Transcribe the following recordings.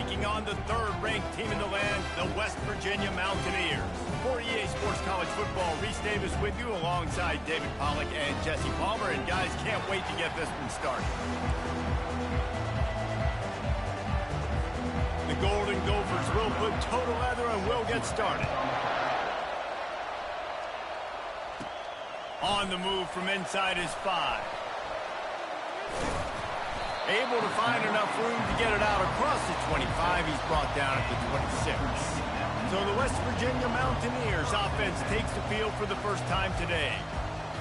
taking on the third-ranked team in the land, the West Virginia Mountaineers. For EA Sports College Football, Reese Davis with you alongside David Pollack and Jesse Palmer. And guys, can't wait to get this one started. The Golden Gophers will put total leather and will get started. On the move from inside is 5. Able to find enough room to get it out across the 25. He's brought down at the 26. So the West Virginia Mountaineers offense takes the field for the first time today.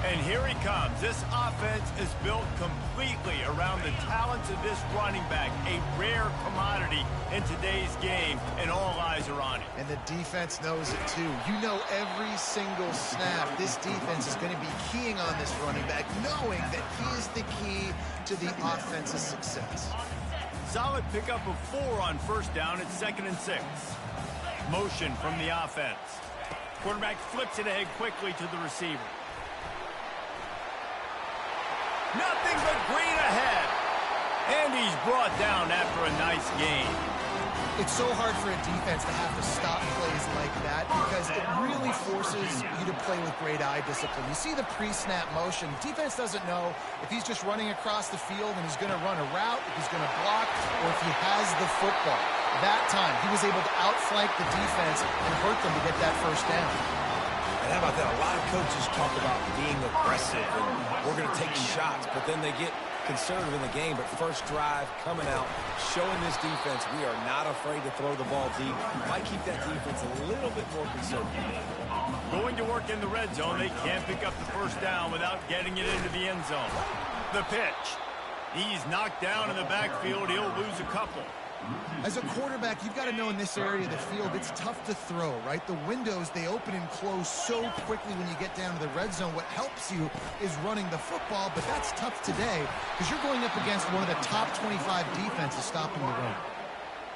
And here he comes. This offense is built completely around the talents of this running back, a rare commodity in today's game, and all eyes are on it. And the defense knows it too. You know every single snap, this defense is going to be keying on this running back, knowing that he is the key to the offense's success. Solid pickup of 4 on first down. It's 2nd and 6. Motion from the offense. Quarterback flips it ahead quickly to the receiver. Nothing but green ahead. And he's brought down after a nice gain. It's so hard for a defense to have to stop plays like that because it really forces you to play with great eye discipline. You see the pre-snap motion. Defense doesn't know if he's just running across the field and he's going to run a route, if he's going to block, or if he has the football. That time, he was able to outflank the defense and hurt them to get that first down. And how about that? A lot of coaches talk about being aggressive and we're going to take shots, but then they get conservative in the game. But first drive, coming out, showing this defense we are not afraid to throw the ball deep. Might keep that defense a little bit more conservative. Going to work in the red zone. They can't pick up the first down without getting it into the end zone. The pitch. He's knocked down in the backfield. He'll lose a couple. As a quarterback, you've got to know in this area of the field, it's tough to throw, right? The windows, they open and close so quickly when you get down to the red zone. What helps you is running the football, but that's tough today because you're going up against one of the top 25 defenses stopping the run.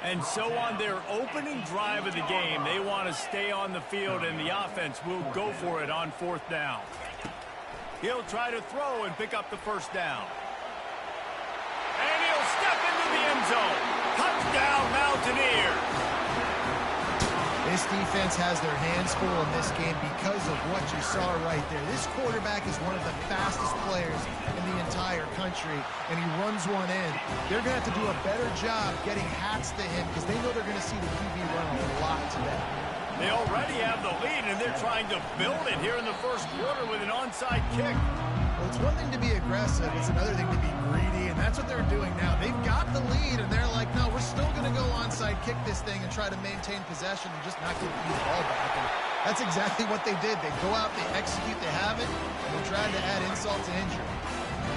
And so on their opening drive of the game, they want to stay on the field, and the offense will go for it on 4th down. He'll try to throw and pick up the first down. And he'll step into the end zone. Touchdown, Mountaineers! This defense has their hands full in this game because of what you saw right there. This quarterback is one of the fastest players in the entire country, and he runs one in. They're going to have to do a better job getting hats to him because they know they're going to see the QB run a lot today. They already have the lead, and they're trying to build it here in the first quarter with an onside kick. Well, it's one thing to be aggressive. It's another thing to be greedy, and that's what they're doing now. They've got the lead, and they're like, no, we're still going to go onside kick this thing and try to maintain possession and just not give the ball back. And that's exactly what they did. They go out, they execute, they have it, and they tried to add insult to injury.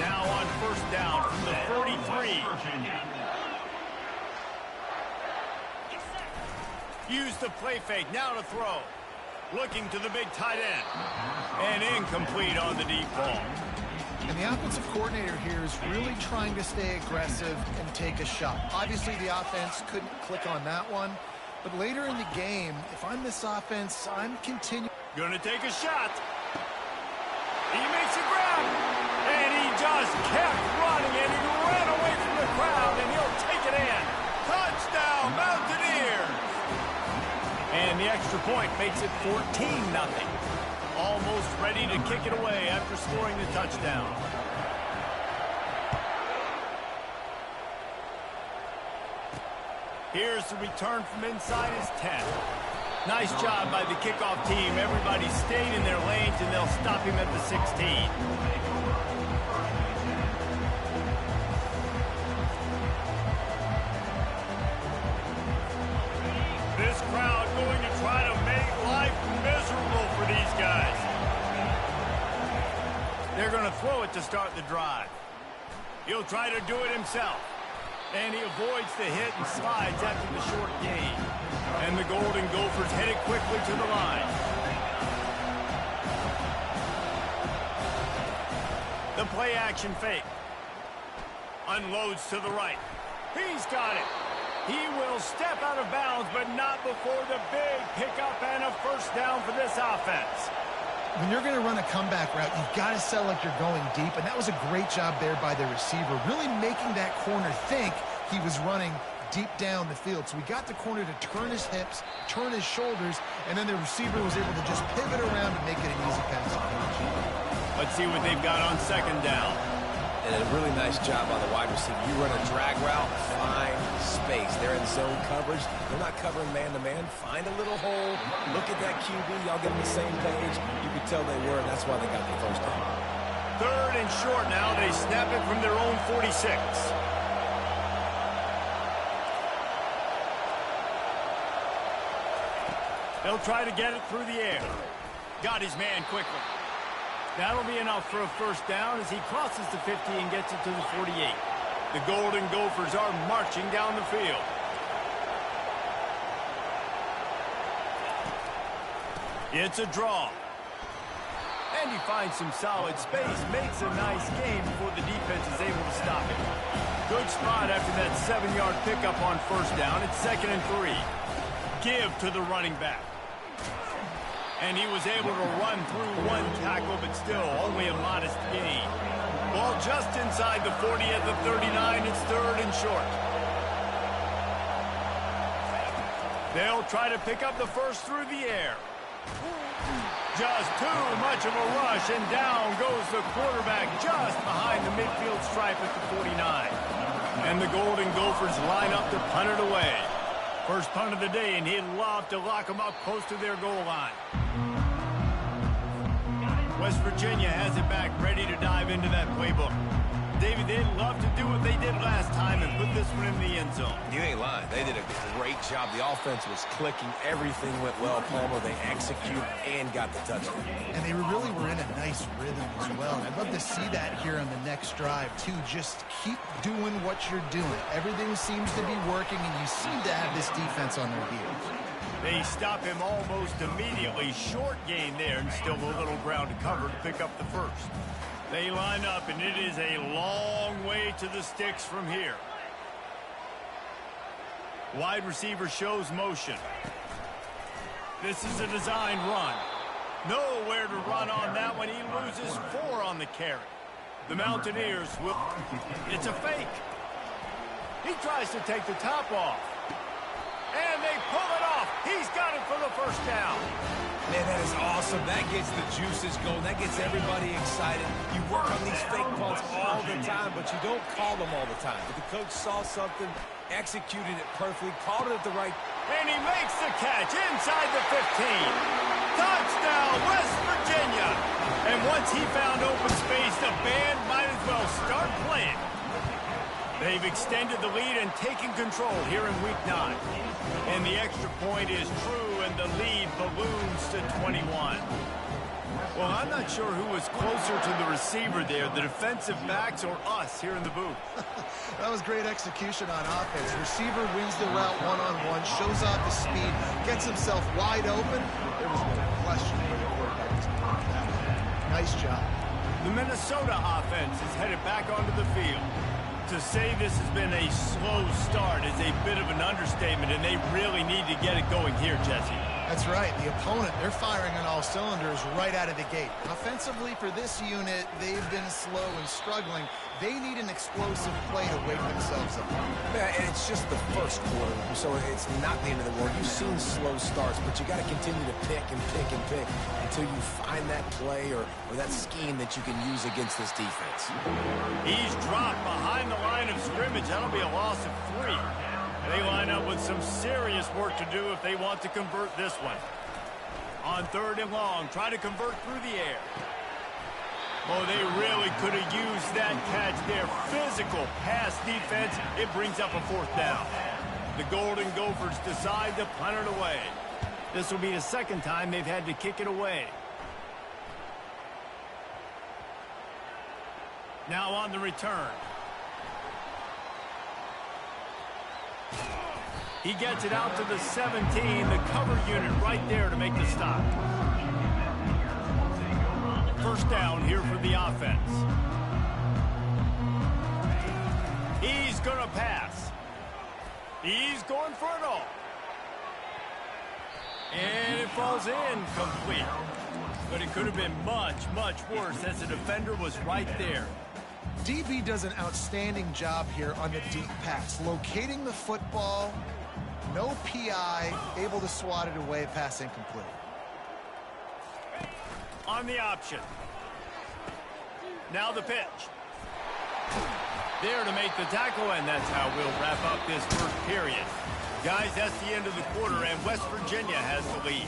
Now on first down from the 43. Use the play fake, now to throw. Looking to the big tight end. And incomplete on the deep ball. And the offensive coordinator here is really trying to stay aggressive and take a shot. Obviously, the offense couldn't click on that one. But later in the game, if I'm this offense, I'm continuing. Gonna take a shot. He makes a grab. And he just kept running, and he ran away from the crowd, and he'll take it in. Touchdown, Mountaineers! And the extra point makes it 14-0. Almost ready to kick it away after scoring the touchdown. Here's the return from inside his 10. Nice job by the kickoff team. Everybody stayed in their lanes, and they'll stop him at the 16. This crowd going to try to make life miserable for these guys. They're going to throw it to start the drive. He'll try to do it himself. And he avoids the hit and slides after the short gain. And the Golden Gophers headed quickly to the line. The play action fake. Unloads to the right. He's got it. He will step out of bounds, but not before the big pickup and a first down for this offense. When you're going to run a comeback route, you've got to sell like you're going deep, and that was a great job there by the receiver, really making that corner think he was running deep down the field. So he got the corner to turn his hips, turn his shoulders, and then the receiver was able to just pivot around and make it an easy pass. Let's see what they've got on second down. And a really nice job by the wide receiver. You run a drag route, find space. They're in zone coverage. They're not covering man-to-man. Find a little hole. Look at that QB. Y'all get on the same page. You could tell they were, and that's why they got the first down. Third and short now. They snap it from their own 46. They'll try to get it through the air. Got his man quickly. That'll be enough for a first down as he crosses the 50 and gets it to the 48. The Golden Gophers are marching down the field. It's a draw. And he finds some solid space, makes a nice gain before the defense is able to stop it. Good spot after that 7-yard pickup on first down. It's 2nd and 3. Give to the running back. And he was able to run through one tackle, but still only a modest gain. Ball just inside the 40 at the 39. It's 3rd and short. They'll try to pick up the first through the air. Just too much of a rush, and down goes the quarterback just behind the midfield stripe at the 49. And the Golden Gophers line up to punt it away. First punt of the day, and he'd love to lock them up close to their goal line. West Virginia has it back, ready to dive into that playbook. David, they'd love to do what they did last time and put this one in the end zone. You ain't lying. They did a great job. The offense was clicking. Everything went well, Palmer. They executed and got the touchdown. And they really were in a nice rhythm as well. And I'd love to see that here on the next drive, too. Just keep doing what you're doing. Everything seems to be working, and you seem to have this defense on their heels. They stop him almost immediately. Short gain there, and still a little ground to cover to pick up the first. They line up, and it is a long way to the sticks from here. Wide receiver shows motion. This is a design run. Nowhere to run on that one. He loses 4 on the carry. The Mountaineers will... It's a fake. He tries to take the top off. And they pull it off. He's got it for the first down. Man, that is awesome. That gets the juices going. That gets everybody excited. You work on these fake punts all the time, but you don't call them all the time. But the coach saw something, executed it perfectly, called it at the right... And he makes the catch inside the 15. Touchdown, West Virginia. And once he found open space, the band might as well start playing. They've extended the lead and taken control here in Week 9. And the extra point is true, and the lead balloons to 21. Well, I'm not sure who was closer to the receiver there, the defensive backs or us here in the booth. That was great execution on offense. Receiver wins the route one-on-one, shows off the speed, gets himself wide open. There was no question where the quarterback was going with that one. Nice job. The Minnesota offense is headed back onto the field. To say this has been a slow start is a bit of an understatement, and they really need to get it going here, Jesse. That's right. The opponent, they're firing on all cylinders right out of the gate. Offensively, for this unit, they've been slow and struggling. They need an explosive play to wake themselves up. Yeah, and it's just the first quarter, so it's not the end of the world. You've seen slow starts, but you got to continue to pick and pick and pick until you find that play or that scheme that you can use against this defense. He's dropped behind the line of scrimmage. That'll be a loss of 3. They line up with some serious work to do if they want to convert this one. On 3rd and long, try to convert through the air. Oh, they really could have used that catch there. Physical pass defense. It brings up a 4th down. The Golden Gophers decide to punt it away. This will be the 2nd time they've had to kick it away. Now on the return. He gets it out to the 17, the cover unit right there to make the stop. First down here for the offense. He's going to pass. He's going for it all. And it falls in complete. But it could have been much, much worse as the defender was right there. DB does an outstanding job here on the deep pass, locating the football, no PI, able to swat it away, pass incomplete. On the option. Now the pitch. There to make the tackle, and that's how we'll wrap up this first period. Guys, that's the end of the quarter, and West Virginia has the lead.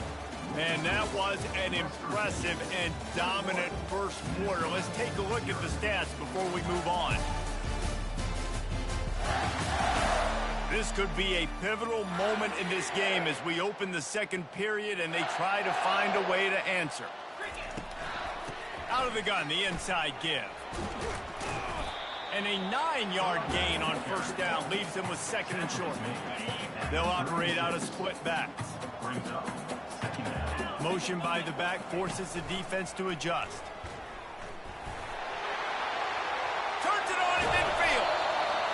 And that was an impressive and dominant first quarter. Let's take a look at the stats before we move on. This could be a pivotal moment in this game as we open the second period and they try to find a way to answer. Out of the gun, the inside give. And a 9-yard gain on first down leaves them with second and short. They'll operate out of split backs. Motion by the back forces the defense to adjust. Turns it on in midfield.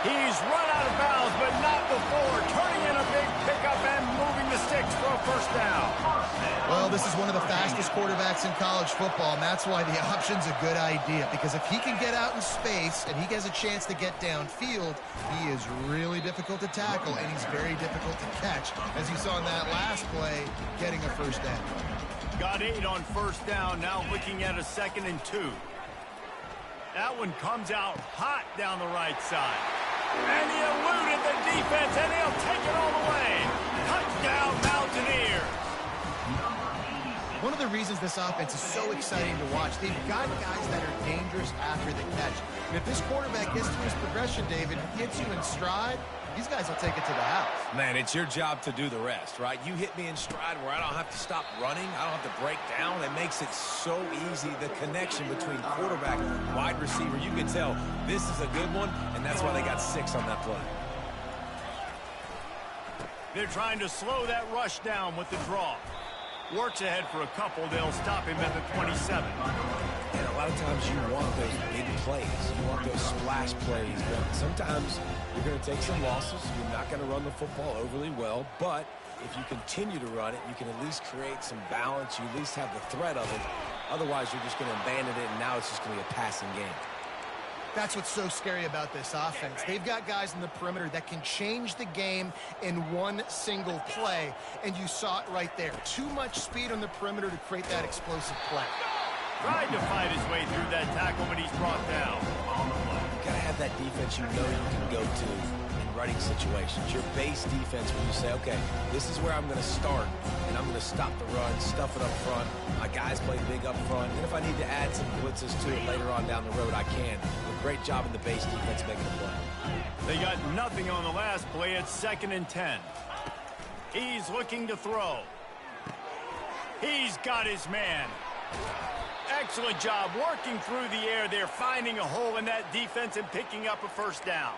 He's run out of bounds, but not before. Turning in a big pickup and moving the sticks for a first down. Well, this is one of the fastest quarterbacks in college football, and that's why the option's a good idea. Because if he can get out in space and he has a chance to get downfield, he is really difficult to tackle, and he's very difficult to catch. As you saw in that last play, getting a first down. Got 8 on first down, now looking at a 2nd and 2. That one comes out hot down the right side. And he eluded the defense, and he'll take it all the way. Touchdown, Mountaineers. One of the reasons this offense is so exciting to watch, they've got guys that are dangerous after the catch. And if this quarterback gets to his progression, David, gets you in stride, these guys will take it to the house. Man, it's your job to do the rest, right? You hit me in stride where I don't have to stop running. I don't have to break down. It makes it so easy, the connection between quarterback and wide receiver. You can tell this is a good one, and that's why they got 6 on that play. They're trying to slow that rush down with the draw. Works ahead for a couple. They'll stop him at the 27. And a lot of times you want those big plays. You want those splash plays. But sometimes you're going to take some losses. You're not going to run the football overly well. But if you continue to run it, you can at least create some balance. You at least have the threat of it. Otherwise, you're just going to abandon it, and now it's just going to be a passing game. That's what's so scary about this offense. They've got guys in the perimeter that can change the game in one single play, and you saw it right there. Too much speed on the perimeter to create that explosive play. Tried to fight his way through that tackle, but he's brought down. You got to have that defense you know you can go to in running situations. Your base defense where you say, okay, this is where I'm going to start, and I'm going to stop the run, stuff it up front. My guys play big up front, and if I need to add some blitzes to it later on down the road, I can. Great job in the base defense making a play. They got nothing on the last play. It's 2nd and 10. He's looking to throw. He's got his man. Excellent job working through the air. They're finding a hole in that defense and picking up a first down.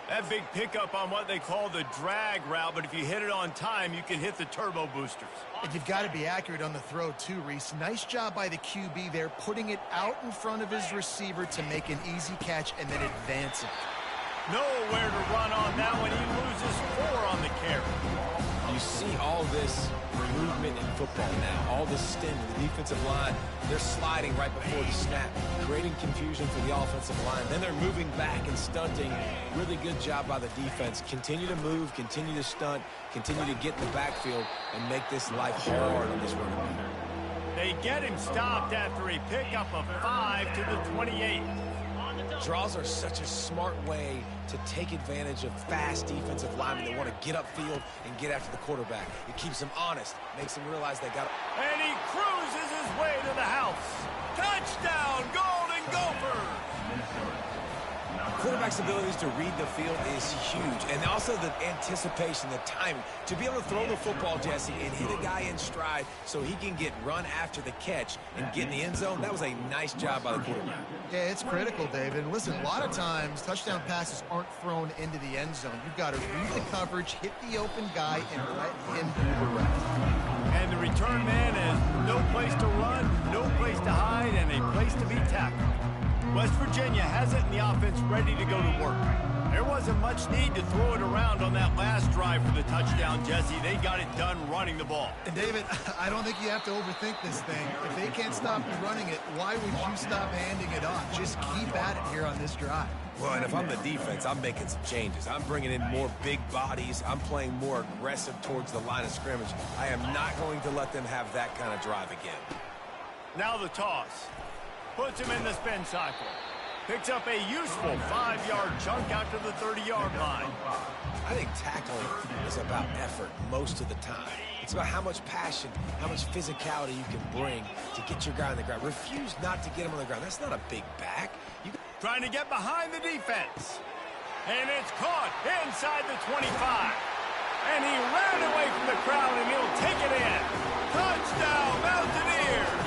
That big pickup on what they call the drag route, but if you hit it on time, you can hit the turbo boosters. And you've got to be accurate on the throw too, Reese. Nice job by the QB there, putting it out in front of his receiver to make an easy catch and then advance it. Nowhere to run on that one. He loses 4 on the carry. You see all this movement in football now, all this stem in the defensive line. They're sliding right before the snap, creating confusion for the offensive line. Then they're moving back and stunting. Really good job by the defense. Continue to move, continue to stunt, continue to get in the backfield and make this life hard on this running back. They get him stopped after a pickup of 5 to the 28. Draws are such a smart way to take advantage of fast defensive linemen that want to get upfield and get after the quarterback. It keeps them honest, makes them realize they got it. And he cruises his way to the house. Touchdown, Golden Gophers! Quarterback's abilities to read the field is huge. And also the anticipation, the timing. To be able to throw the football, Jesse, and hit a guy in stride so he can get run after the catch and get in the end zone, that was a nice job by the quarterback. Yeah, it's critical, David. And listen, a lot of times touchdown passes aren't thrown into the end zone. You've got to read the coverage, hit the open guy, and let him do the rest. And the return man has no place to run, no place to hide, and a place to be tackled. West Virginia has it, and the offense ready to go to work. There wasn't much need to throw it around on that last drive for the touchdown, Jesse. They got it done running the ball. And David, I don't think you have to overthink this thing. If they can't stop running it, why would you stop handing it off? Just keep at it here on this drive. Well, and if I'm the defense, I'm making some changes. I'm bringing in more big bodies. I'm playing more aggressive towards the line of scrimmage. I am not going to let them have that kind of drive again. Now the toss. Puts him in the spin cycle. Picks up a useful 5-yard chunk out to the 30-yard line. I think tackling is about effort most of the time. It's about how much passion, how much physicality you can bring to get your guy on the ground. Refuse not to get him on the ground. That's not a big back. Trying to get behind the defense. And it's caught inside the 25. And he ran away from the crowd, and he'll take it in. Touchdown, Mountaineers!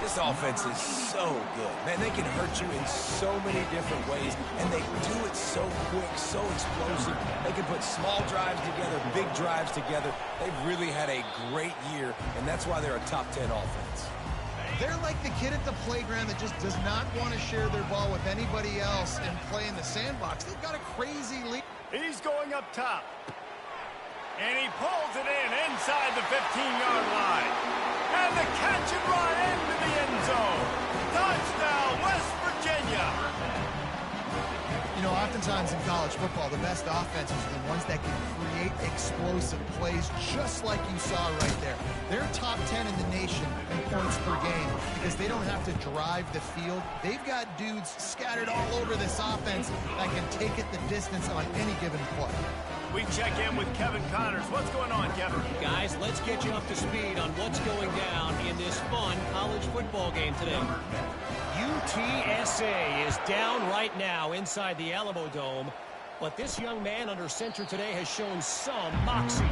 This offense is so good. Man, they can hurt you in so many different ways, and they do it so quick, so explosive. They can put small drives together, big drives together. They've really had a great year, and that's why they're a top 10 offense. They're like the kid at the playground that just does not want to share their ball with anybody else and play in the sandbox. They've got a crazy lead. He's going up top. And he pulls it in inside the 15-yard line. And the catch and run into the end zone. Touchdown, West Virginia. You know, oftentimes in college football, the best offenses are the ones that can create explosive plays, just like you saw right there. They're top 10 in the nation in points per game because they don't have to drive the field. They've got dudes scattered all over this offense that can take it the distance on any given play. We check in with Kevin Connors. What's going on, Kevin? Guys, let's get you up to speed on what's going down in this fun college football game today. UTSA is down right now inside the Alamo Dome, but this young man under center today has shown some moxie.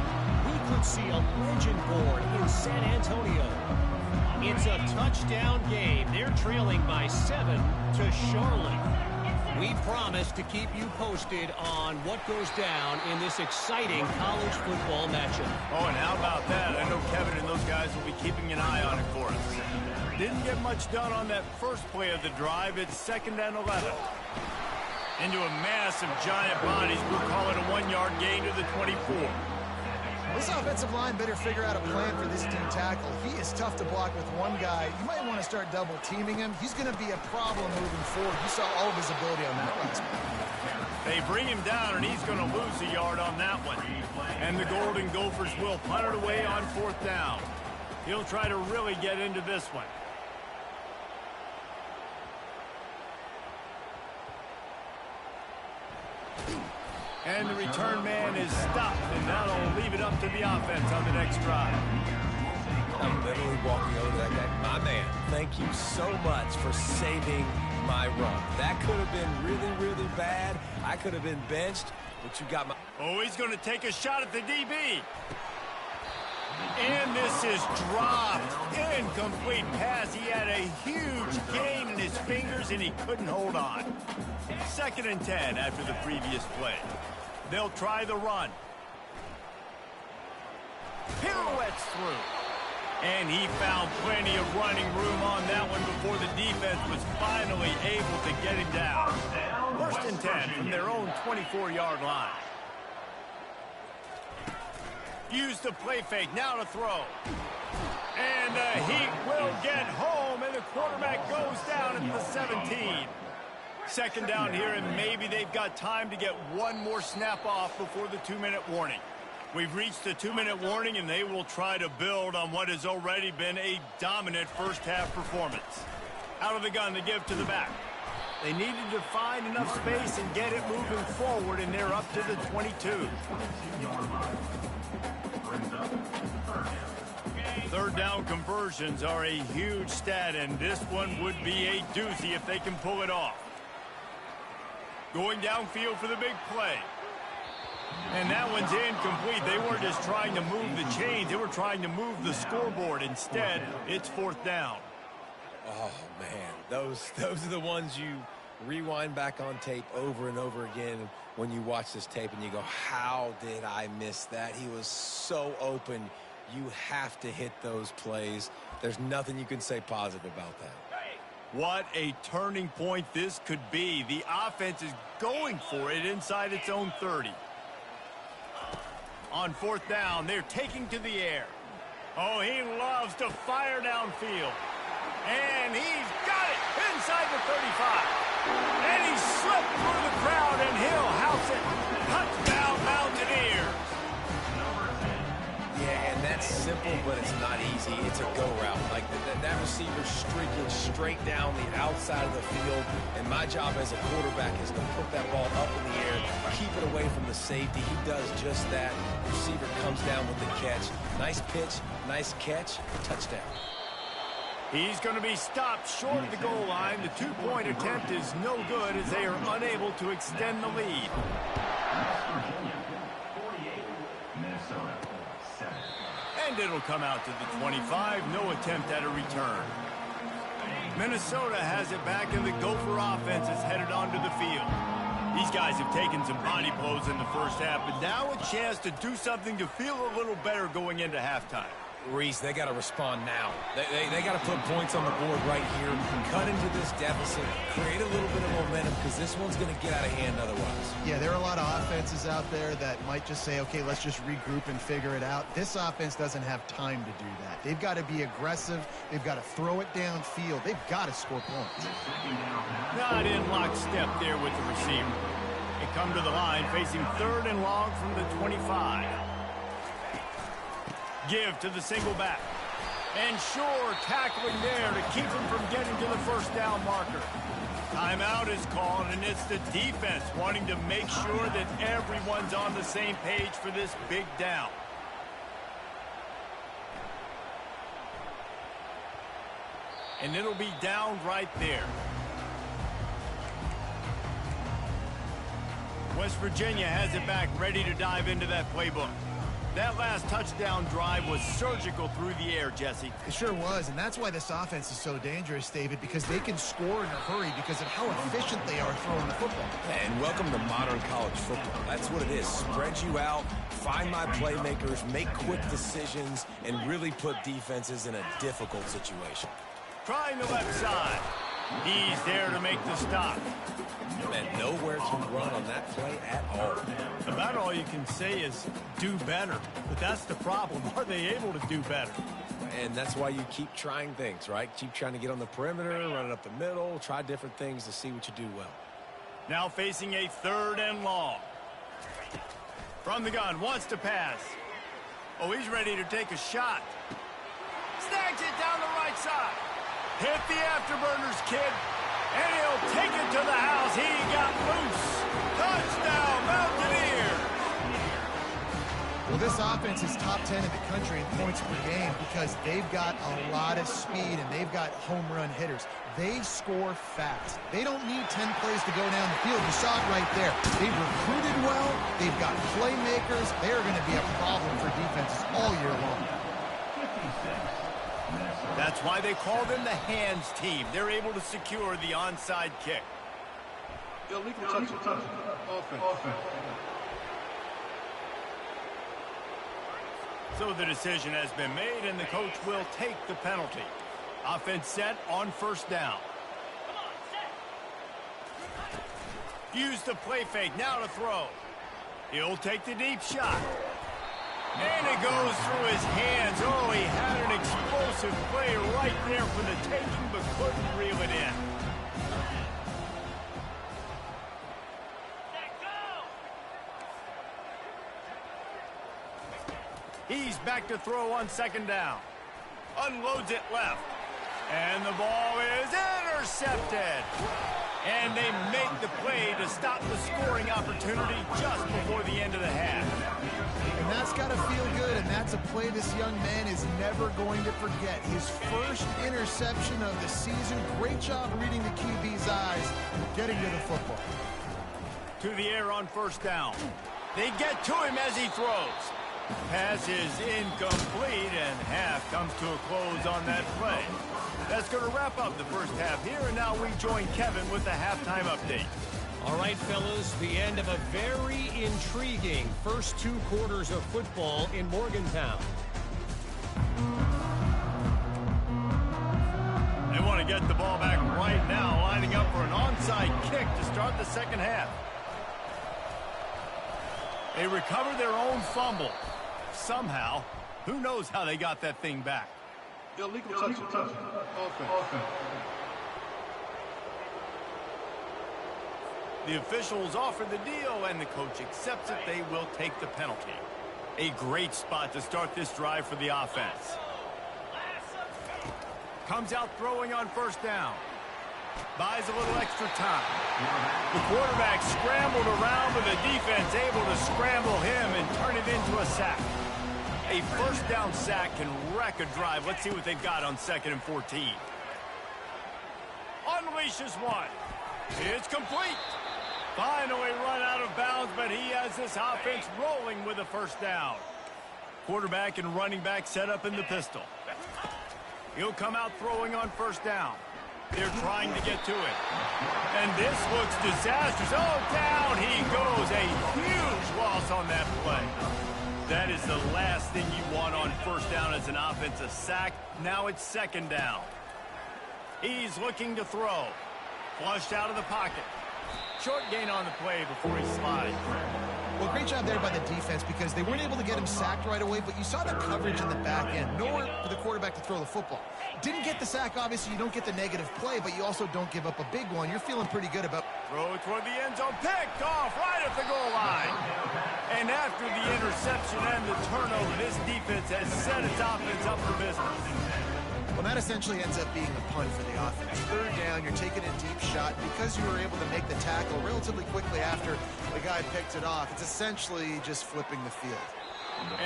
We could see a legend born in San Antonio. It's a touchdown game. They're trailing by 7 to Charlotte. We promise to keep you posted on what goes down in this exciting college football matchup. Oh, and how about that? I know Kevin and those guys will be keeping an eye on it for us. Didn't get much done on that first play of the drive. It's 2nd and 11. Into a mass of giant bodies. We'll call it a 1-yard gain to the 24. This offensive line better figure out a plan for this D tackle. He is tough to block with one guy. You might want to start double teaming him. He's going to be a problem moving forward. You saw all of his ability on that last play. They bring him down, and he's going to lose a yard on that one. And the Golden Gophers will punt it away on 4th down. He'll try to really get into this one. And the return man is stopped, and that'll leave it up to the offense on the next drive. I'm literally walking over to that guy. My man, thank you so much for saving my run. That could have been really, really bad. I could have been benched, but you got my... Oh, he's going to take a shot at the DB. And this is dropped. Incomplete pass. He had a huge gain in his fingers, and he couldn't hold on. 2nd and 10 after the previous play. They'll try the run. Pirouettes through. And he found plenty of running room on that one before the defense was finally able to get him down. 1st and 10 from their own 24-yard line. Use the play fake, now to throw. And the Heat will get home, and the quarterback goes down at the 17. 2nd down here, and maybe they've got time to get one more snap off before the 2-minute warning. We've reached the 2-minute warning, and they will try to build on what has already been a dominant first-half performance. Out of the gun to give to the back. They needed to find enough space and get it moving forward, and they're up to the 22. 3rd down conversions are a huge stat, and this one would be a doozy if they can pull it off. Going downfield for the big play. And that one's incomplete. They weren't just trying to move the chains. They were trying to move the scoreboard. Instead, it's 4th down. Oh, man. Those are the ones you rewind back on tape over and over again when you watch this tape and you go, how did I miss that? He was so open. You have to hit those plays. There's nothing you can say positive about that. What a turning point this could be. The offense is going for it inside its own 30. On fourth down, they're taking to the air. Oh, he loves to fire downfield. And he's got it inside the 35. And he slipped through the crowd, and he'll house it. Touchdown, Mountaineers. Yeah, and that's simple, but it's not easy. It's a go route. Like that receiver streaking straight down the outside of the field, and my job as a quarterback is to put that ball up in the air, keep it away from the safety. He does just that. Receiver comes down with the catch. Nice pitch, nice catch, touchdown. He's going to be stopped short of the goal line. The two-point attempt is no good as they are unable to extend the lead. And it'll come out to the 25. No attempt at a return. Minnesota has it back, and the Gopher offense is headed onto the field. These guys have taken some body blows in the first half, but now a chance to do something to feel a little better going into halftime. Reese, they got to respond now. They got to put points on the board right here, cut into this deficit, create a little bit of momentum, because this one's going to get out of hand otherwise. Yeah, there are a lot of offenses out there that might just say, okay, let's just regroup and figure it out. This offense doesn't have time to do that. They've got to be aggressive. They've got to throw it downfield. They've got to score points. Not in lockstep there with the receiver. They come to the line facing third and long from the 25. Give to the single back. And sure, tackling there to keep him from getting to the first down marker. Timeout is called, and it's the defense wanting to make sure that everyone's on the same page for this big down. And it'll be down right there. West Virginia has it back, ready to dive into that playbook. That last touchdown drive was surgical through the air, Jesse. It sure was, and that's why this offense is so dangerous, David, because they can score in a hurry because of how efficient they are throwing the football. And welcome to modern college football. That's what it is. Spread you out, find my playmakers, make quick decisions, and really put defenses in a difficult situation. Trying the left side. He's there to make the stop. And nowhere to run on that play at all. About all you can say is do better. But that's the problem. Are they able to do better? And that's why you keep trying things, right? Keep trying to get on the perimeter, run it up the middle, try different things to see what you do well. Now facing a third and long. From the gun, wants to pass. Oh, he's ready to take a shot. Snags it down the right side. Hit the afterburners, kid. And he'll take it to the house. He got loose. Touchdown, Mountaineers. Well, this offense is top 10 in the country in points per game because they've got a lot of speed and they've got home run hitters. They score fast. They don't need 10 plays to go down the field. You saw it right there. They've recruited well. They've got playmakers. They're going to be a problem for defenses all year long. That's why they call them the hands team. They're able to secure the onside kick. Illegal touch. Offense. So the decision has been made, and the coach will take the penalty. Offense set on first down. Use the play fake, now to throw. He'll take the deep shot. And it goes through his hands. Oh, he had an explosive play right there for the taking, but couldn't reel it in. He's back to throw on second down. Unloads it left. And the ball is intercepted. And they make the play to stop the scoring opportunity just before the end of the half. And that's got to feel good, and that's a play this young man is never going to forget. His first interception of the season. Great job reading the QB's eyes and getting to the football. To the air on first down. They get to him as he throws. Pass is incomplete, and half comes to a close on that play. That's going to wrap up the first half here, and now we join Kevin with the halftime update. All right, fellas, the end of a very intriguing first two quarters of football in Morgantown. They want to get the ball back right now, lining up for an onside kick to start the second half. They recover their own fumble. Somehow, who knows how they got that thing back. Illegal touch. Offense. The officials offer the deal, and the coach accepts it. They will take the penalty. A great spot to start this drive for the offense. Comes out throwing on first down. Buys a little extra time. The quarterback scrambled around, but the defense able to scramble him and turn it into a sack. A first down sack can wreck a drive. Let's see what they've got on 2nd and 14. Unleashes one. It's complete. Finally run out of bounds, but he has this offense rolling with a first down. Quarterback and running back set up in the pistol. He'll come out throwing on first down. They're trying to get to it. And this looks disastrous. Oh, down he goes. A huge loss on that play. That is the last thing you want on first down as an offense, a sack. Now it's 2nd down. He's looking to throw. Flushed out of the pocket. Short gain on the play before he slides. Well, great job there by the defense because they weren't able to get him sacked right away, but you saw the coverage in the back end. Nowhere for the quarterback to throw the football. Didn't get the sack, obviously. You don't get the negative play, but you also don't give up a big one. You're feeling pretty good about... Throw toward the end zone. Picked off right at the goal line. And after the interception and the turnover, this defense has set its offense up for business. Well, that essentially ends up being a punt for the offense. 3rd down, you're taking a deep shot. Because you were able to make the tackle relatively quickly after the guy picked it off, it's essentially just flipping the field.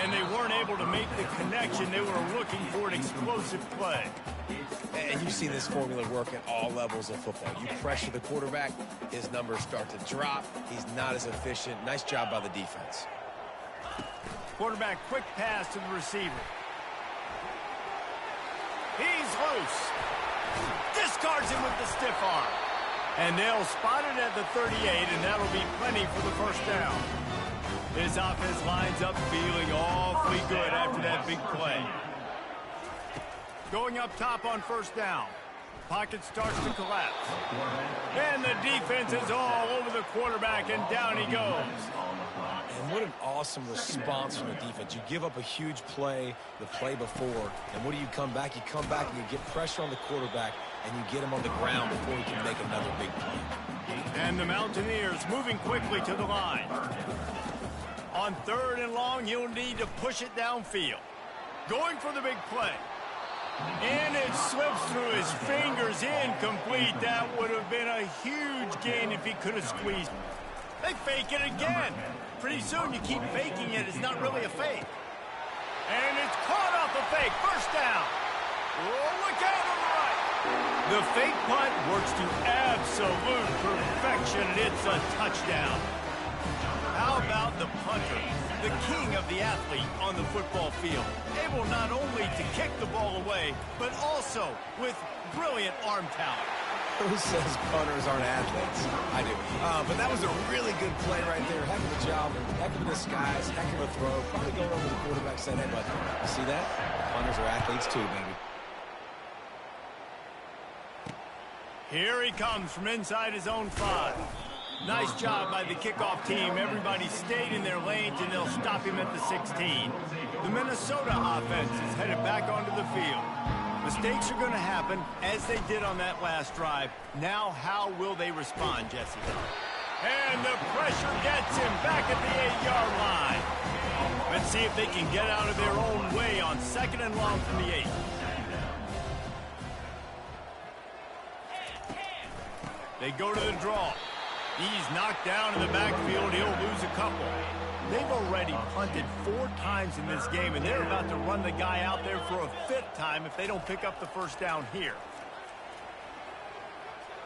And they weren't able to make the connection. They were looking for an explosive play. And you've seen this formula work at all levels of football. You pressure the quarterback, his numbers start to drop. He's not as efficient. Nice job by the defense. Quarterback quick pass to the receiver. He's loose. Discards him with the stiff arm. And they'll spot it at the 38, and that'll be plenty for the first down. This offense lines up feeling awfully good after that big play. Going up top on first down. Pocket starts to collapse. And the defense is all over the quarterback, and down he goes. And what an awesome response from the defense. You give up a huge play the play before, and what do you come back? You come back and you get pressure on the quarterback, and you get him on the ground before he can make another big play. And the Mountaineers moving quickly to the line. On 3rd and long, he'll need to push it downfield. Going for the big play. And it slips through his fingers, incomplete. That would have been a huge gain if he could have squeezed. They fake it again. Pretty soon you keep faking it. It's not really a fake. And it's caught off the fake. First down. Oh, look out on the right. The fake punt works to absolute perfection, and it's a touchdown. How about the punter, the king of the athlete on the football field, able not only to kick the ball away, but also with brilliant arm talent. Who says punters aren't athletes? I do. But that was a really good play right there. Heck of a job, heck of a disguise, heck of a throw. Probably going over the quarterback saying, hey, bud, you see that? Punters are athletes too, baby. Here he comes from inside his own 5. Nice job by the kickoff team. Everybody stayed in their lanes, and they'll stop him at the 16. The Minnesota offense is headed back onto the field. Mistakes are going to happen, as they did on that last drive. Now, how will they respond, Jesse? And the pressure gets him back at the 8-yard line. Let's see if they can get out of their own way on 2nd and long from the 8. They go to the draw. He's knocked down in the backfield. He'll lose a couple. They've already punted 4 times in this game, and they're about to run the guy out there for a 5th time if they don't pick up the first down here.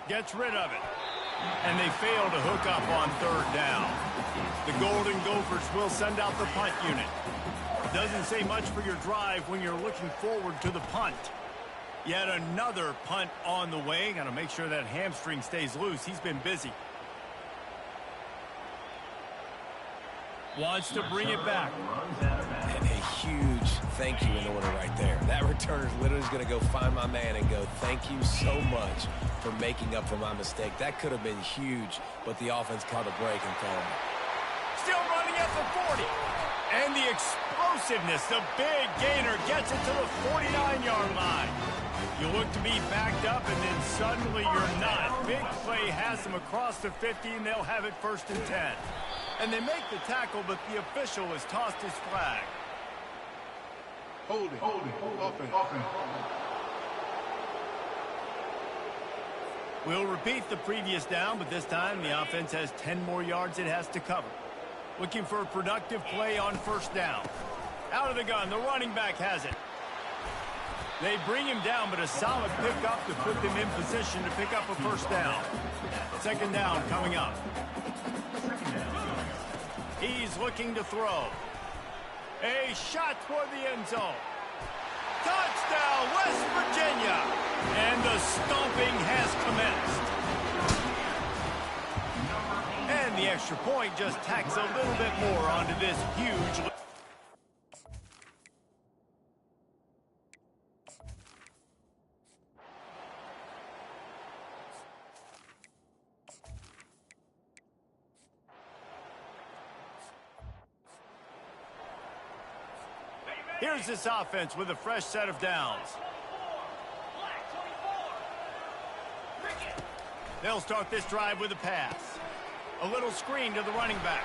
Gets rid of it. And they fail to hook up on 3rd down. The Golden Gophers will send out the punt unit. Doesn't say much for your drive when you're looking forward to the punt. Yet another punt on the way. Got to make sure that hamstring stays loose. He's been busy. Wants to bring it back. And a huge thank you in order right there. That returner is literally going to go find my man and go, thank you so much for making up for my mistake. That could have been huge, but the offense caught a break and called it. Still running at the 40. And the explosiveness, the big gainer gets it to the 49-yard line. You look to be backed up, and then suddenly you're not. Big play has them across the 50, and they'll have it 1st and 10. And they make the tackle, but the official has tossed his flag. Holding. Offense. We'll repeat the previous down, but this time the offense has 10 more yards it has to cover. Looking for a productive play on 1st down. Out of the gun, the running back has it. They bring him down, but a solid pickup to put them in position to pick up a 1st down. 2nd down coming up. He's looking to throw. A shot toward the end zone. Touchdown, West Virginia! And the stomping has commenced. And the extra point just tacks a little bit more onto this huge lead. Here's this offense with a fresh set of downs. They'll start this drive with a pass. A little screen to the running back.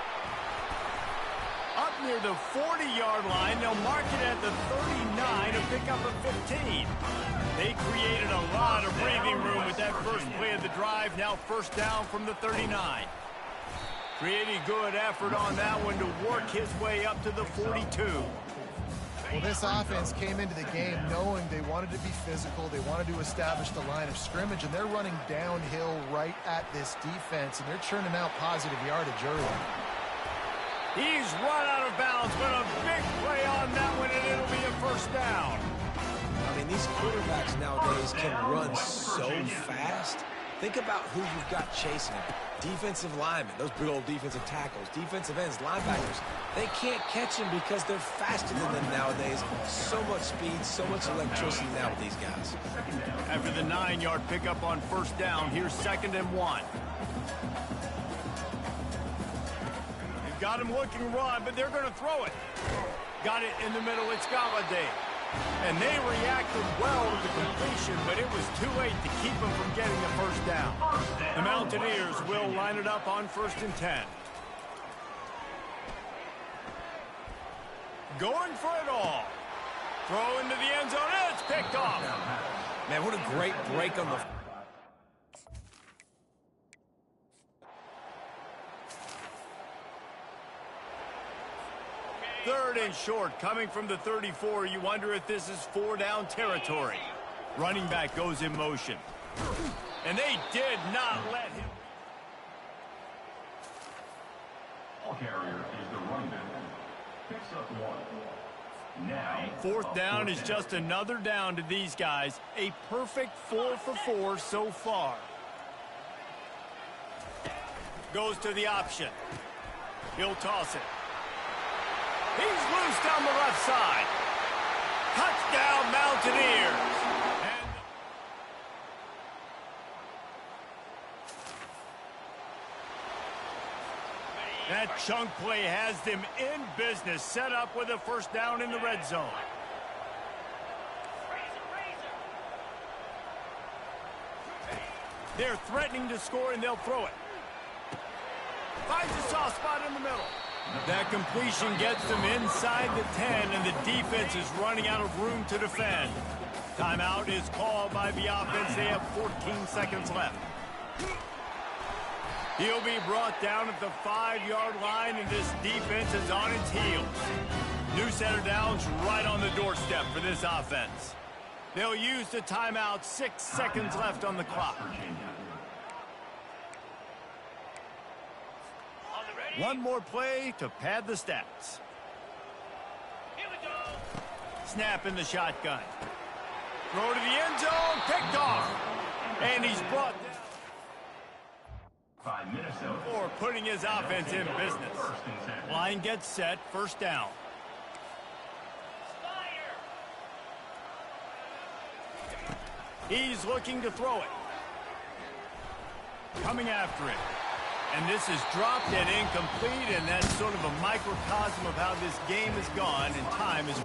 Up near the 40-yard line, they'll mark it at the 39 to pick up a 15. They created a lot of breathing room with that first play of the drive. Now 1st down from the 39. Pretty good effort on that one to work his way up to the 42. Well, this offense came into the game knowing they wanted to be physical, they wanted to establish the line of scrimmage, and they're running downhill right at this defense, and they're churning out positive yardage early. He's run out of bounds, but a big play on that one, and it'll be a 1st down. I mean, these quarterbacks nowadays can run so fast. Think about who you've got chasing them. Defensive linemen, those big old defensive tackles, defensive ends, linebackers. They can't catch them because they're faster than them nowadays. So much speed, so much electricity now with these guys. After the 9-yard pickup on 1st down, here's 2nd and 1. They've got him looking run, but they're going to throw it. Got it in the middle. It's Galladay. And they reacted well to the completion, but it was too late to keep them from getting the 1st down. The Mountaineers will line it up on 1st and 10. Going for it all. Throw into the end zone. It's picked off. Man, what a great break on the... 3rd and short, coming from the 34. You wonder if this is 4-down territory. Running back goes in motion. And they did not let him. Ball carrier is the running back. Picks up 1. Now, 4th down is just another down to these guys. A perfect 4 for 4 so far. Goes to the option. He'll toss it. He's loose down the left side. Touchdown, Mountaineers. And that chunk play has them in business, set up with a 1st down in the red zone. They're threatening to score, and they'll throw it. Finds a soft spot in the middle. That completion gets them inside the 10, and the defense is running out of room to defend. Timeout is called by the offense. They have 14 seconds left. He'll be brought down at the 5-yard line, and this defense is on its heels. New set of downs right on the doorstep for this offense. They'll use the timeout. 6 seconds left on the clock. One more play to pad the stats. Here we go. Snap in the shotgun. Throw to the end zone. Picked off. And he's brought down. 5 Or putting his offense in business. Line gets set, first down. He's looking to throw it. Coming after it. And this is dropped and incomplete, and that's sort of a microcosm of how this game has gone, and time is...